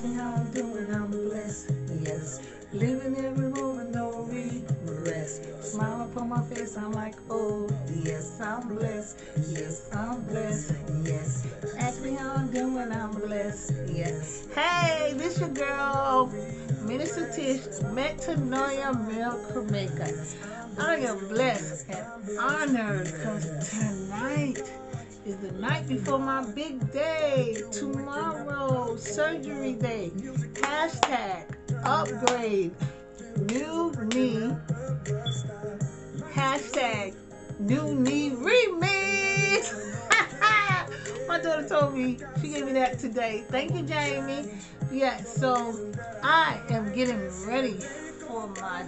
me how I'm doing, I'm blessed. Yes, living every moment, no regrets. Smile upon my face, I'm like, oh, yes, I'm blessed. Yes, I'm blessed. Yes, ask me how I'm doing, I'm blessed. Yes. Hey, this your girl, Minister Tish, Metanoia Miracle Maker. I am blessed and honored because tonight is the night before my big day. Tomorrow, surgery day. Hashtag upgrade. New knee. Hashtag new knee remix. My daughter told me, she gave me that today. Thank you, Jamie. Yeah, so I am getting ready for my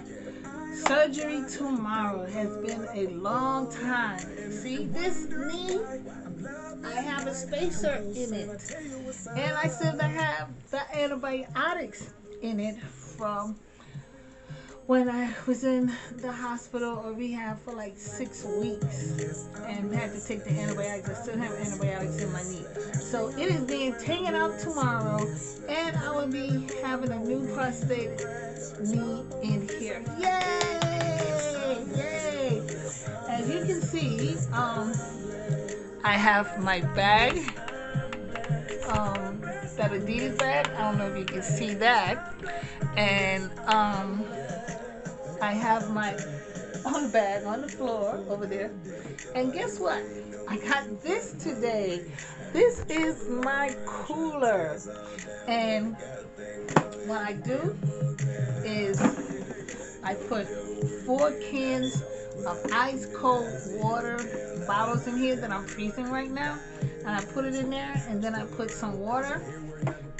surgery tomorrow. It has been a long time. See this knee? I have a spacer in it. And I still have the antibiotics in it from when I was in the hospital or rehab for like 6 weeks and had to take the antibiotics. I still have antibiotics in my knee. So it is being taken out tomorrow, and I will be having a new prosthetic knee in here. Yay! Yay! As you can see, I have my bag, that Adidas bag. I don't know if you can see that. And I have my own bag on the floor over there. And guess what? I got this today. This is my cooler. And what I do is I put 4 cans of ice cold water bottles in here that I'm freezing right now. And I put it in there, and then I put some water,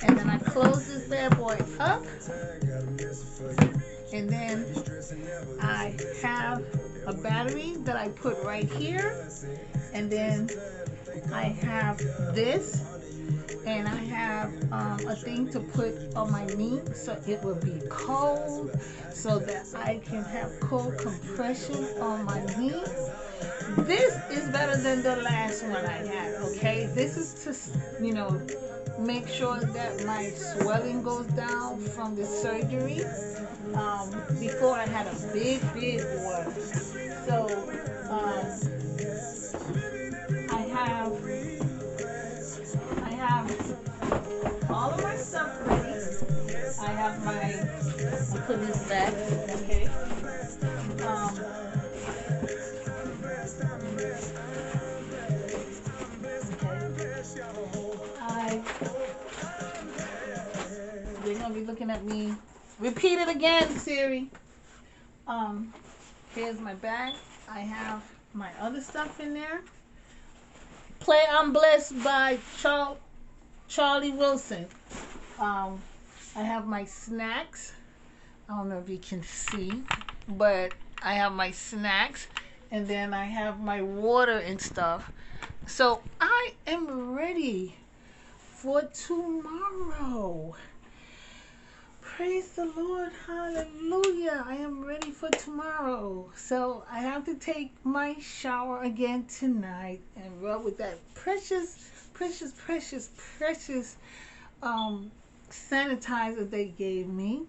and then I close this bad boy up. And then I have a battery that I put right here. And then I have this. And I have a thing to put on my knee so it will be cold, so that I can have cold compression on my knee. This is better than the last one I had, okay? This is to, make sure that my swelling goes down from the surgery. Before I had a big one. So I have all of my stuff ready. I have I'm putting this back, okay? They're gonna be looking at me. Repeat it again, Siri. Here's my bag. I have my other stuff in there. Play I'm Blessed by Charlie Wilson. I have my snacks. I don't know if you can see, but I have my snacks, and then I have my water and stuff. So I am ready for tomorrow. Praise the Lord. Hallelujah. I am ready for tomorrow. So I have to take my shower again tonight and rub with that precious sanitizer they gave me.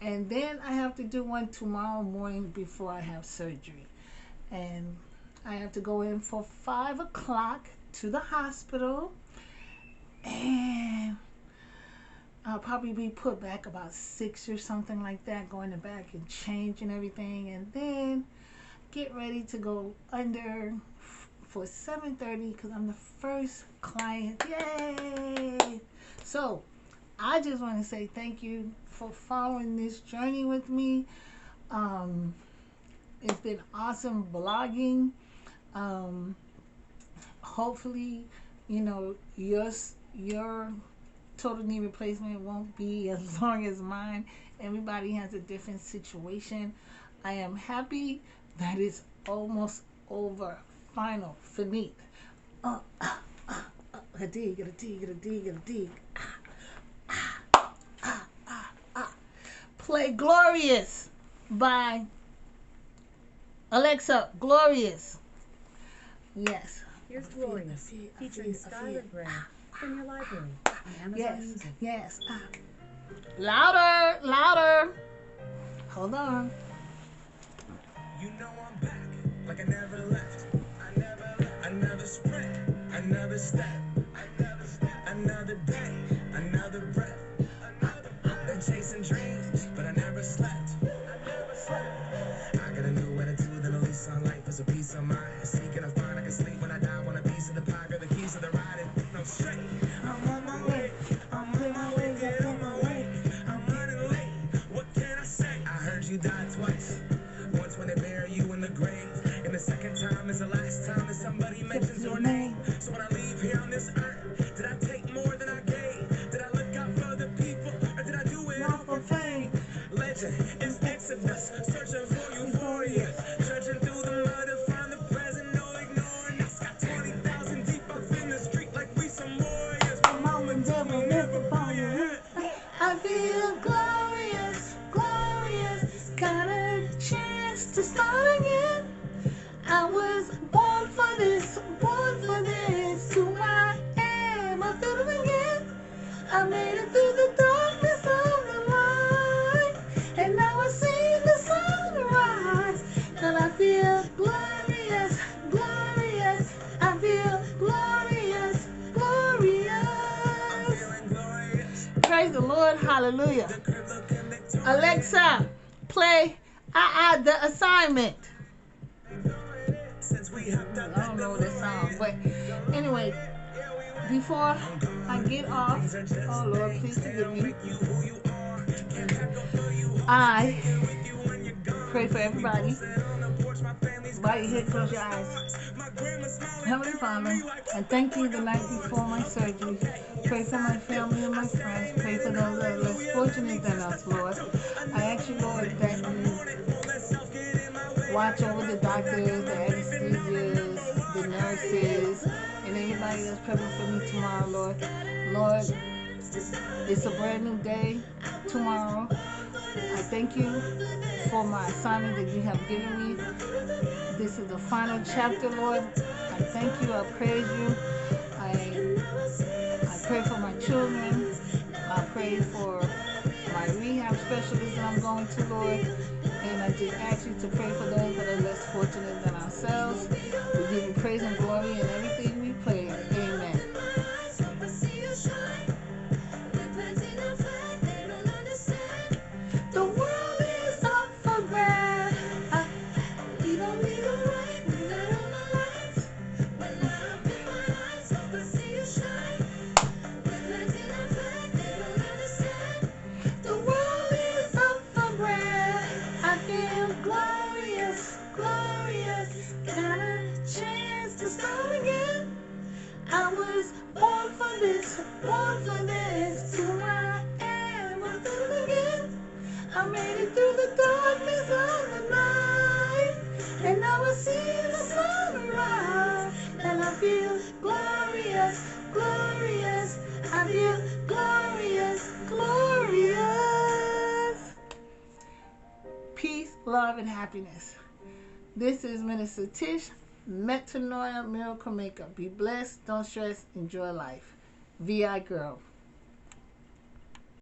And then I have to do one tomorrow morning before I have surgery. And I have to go in for 5 o'clock to the hospital. And I'll probably be put back about 6 or something like that, going to back and change and everything, and then get ready to go under for 7:30 because I'm the first client. Yay! So I just want to say thank you for following this journey with me. It's been awesome blogging. Hopefully, your total knee replacement won't be as long as mine. Everybody has a different situation. I am happy that it's almost over. Final, finite. A dig, a dig, a dig, a dig. Play Glorious by Alexa. Glorious. Yes. Here's Glorious, featuring Skylar Grey from your library on Amazon Yes, Music. yes. Louder, louder. Hold on. You know I'm back, like I never left. Another sprint, another step, another day, another breath. Been chasing dreams, but I never slept. I got a new attitude and a lease on life is a peace of mind. Seeking a find I can sleep when I die. Want a piece of the pie, got the keys to the ride and no straight. I'm on my way, I'm on my way, get on my way. I'm running late, what can I say? I heard you died twice. Once when they bury you in the grave, and the second time is the last time that somebody mentions your name. So when I leave here on this earth, did I take more than I gave? Did I look out for the people, or did I do it all for fame? Legend is Exodus, searching for euphoria, trudging through the mud to find the present, no ignoring us. Got 20,000 deep up in the street like we some warriors. My mom and dad will never bow your head. I feel glorious, glorious. Got a chance to start again. I was born for this, born for this. Who I am, I feel it again. I made it through the darkness of the night, and now I see the sunrise. And I feel glorious, glorious. I feel glorious, glorious. Feeling glorious. Praise the Lord, hallelujah. Alexa, play the assignment. I don't know this song, but anyway, before I get off, oh Lord, please forgive me. I pray for everybody. Bow your head, close your eyes. Heavenly Father, I thank you the night before my surgery. Pray for my family and my friends. Pray for those that are less fortunate than us, Lord. I ask you, Lord, that you watch over the doctors, the anesthesiologists, the nurses, and anybody that's prepping for me tomorrow, Lord. Lord, it's a brand new day tomorrow. I thank you for my assignment that you have given me. This is the final chapter, Lord. I thank you. I praise you. I pray for my children. I pray for my rehab specialist that I'm going to, Lord. And I just ask you to pray for those that are less fortunate than ourselves. We give you praise and glory in everything we pray. Amen. The world is up for grabs. We don't need a right, we let on the lights. When I open my eyes, hope I see you shine. We're planting a flag, they don't understand. The world is up for grabs. I feel glorious, glorious. Got a chance to start again. I was born for this, born for this. Who I am, I feel it again. I made it through the darkness of the night, and now I see the sunrise. And I feel glorious, glorious. I feel glorious, glorious. Peace, love, and happiness. This is Minister Tish, Metanoia Miracle Maker. Be blessed, don't stress, enjoy life. VI Girl.